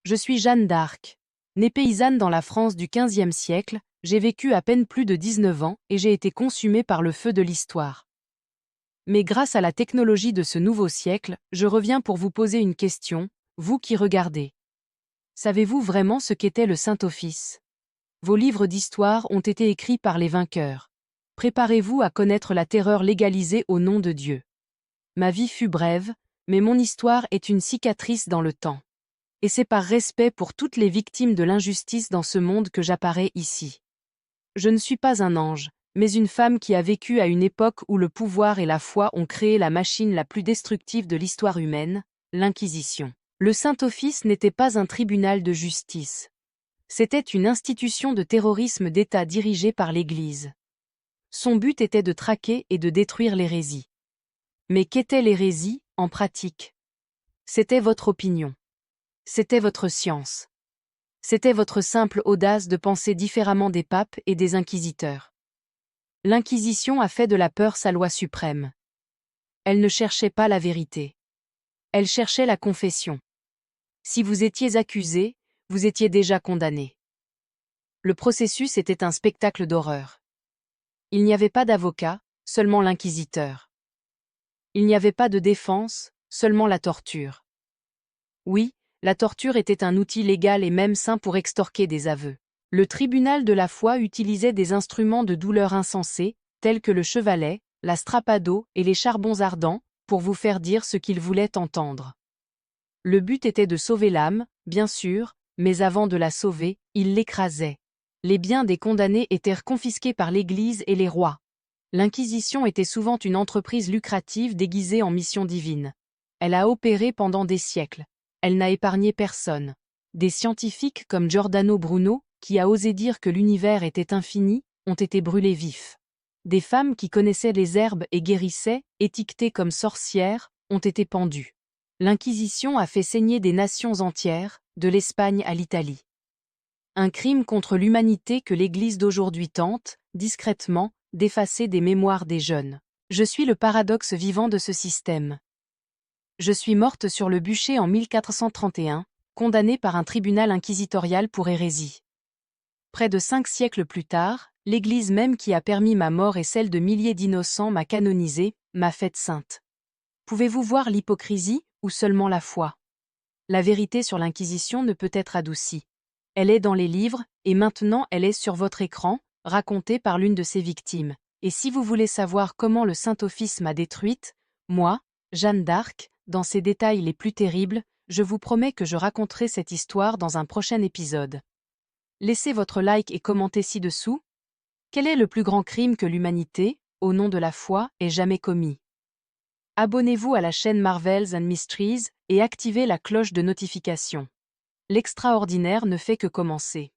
Je suis Jeanne d'Arc. Née paysanne dans la France du XVe siècle, j'ai vécu à peine plus de 19 ans et j'ai été consumée par le feu de l'histoire. Mais grâce à la technologie de ce nouveau siècle, je reviens pour vous poser une question, vous qui regardez. Savez-vous vraiment ce qu'était le Saint-Office? Vos livres d'histoire ont été écrits par les vainqueurs. Préparez-vous à connaître la terreur légalisée au nom de Dieu. Ma vie fut brève, mais mon histoire est une cicatrice dans le temps. Et c'est par respect pour toutes les victimes de l'injustice dans ce monde que j'apparais ici. Je ne suis pas un ange, mais une femme qui a vécu à une époque où le pouvoir et la foi ont créé la machine la plus destructive de l'histoire humaine, l'Inquisition. Le Saint-Office n'était pas un tribunal de justice. C'était une institution de terrorisme d'État dirigée par l'Église. Son but était de traquer et de détruire l'hérésie. Mais qu'était l'hérésie, en pratique? C'était votre opinion. C'était votre science. C'était votre simple audace de penser différemment des papes et des inquisiteurs. L'Inquisition a fait de la peur sa loi suprême. Elle ne cherchait pas la vérité. Elle cherchait la confession. Si vous étiez accusé, vous étiez déjà condamné. Le processus était un spectacle d'horreur. Il n'y avait pas d'avocat, seulement l'inquisiteur. Il n'y avait pas de défense, seulement la torture. Oui, la torture était un outil légal et même sain pour extorquer des aveux. Le tribunal de la foi utilisait des instruments de douleur insensés, tels que le chevalet, la strapado et les charbons ardents, pour vous faire dire ce qu'il voulait entendre. Le but était de sauver l'âme, bien sûr, mais avant de la sauver, il l'écrasait. Les biens des condamnés étaient confisqués par l'Église et les rois. L'Inquisition était souvent une entreprise lucrative déguisée en mission divine. Elle a opéré pendant des siècles. Elle n'a épargné personne. Des scientifiques comme Giordano Bruno, qui a osé dire que l'univers était infini, ont été brûlés vifs. Des femmes qui connaissaient les herbes et guérissaient, étiquetées comme sorcières, ont été pendues. L'Inquisition a fait saigner des nations entières, de l'Espagne à l'Italie. Un crime contre l'humanité que l'Église d'aujourd'hui tente, discrètement, d'effacer des mémoires des jeunes. Je suis le paradoxe vivant de ce système. Je suis morte sur le bûcher en 1431, condamnée par un tribunal inquisitorial pour hérésie. Près de 5 siècles plus tard, l'Église même qui a permis ma mort et celle de milliers d'innocents m'a canonisée, m'a faite sainte. Pouvez-vous voir l'hypocrisie, ou seulement la foi? La vérité sur l'Inquisition ne peut être adoucie. Elle est dans les livres, et maintenant elle est sur votre écran, racontée par l'une de ses victimes. Et si vous voulez savoir comment le Saint-Office m'a détruite, moi, Jeanne d'Arc, dans ses détails les plus terribles, je vous promets que je raconterai cette histoire dans un prochain épisode. Laissez votre like et commentez ci-dessous. Quel est le plus grand crime que l'humanité, au nom de la foi, ait jamais commis? Abonnez-vous à la chaîne Marvels and Mysteries et activez la cloche de notification. L'extraordinaire ne fait que commencer.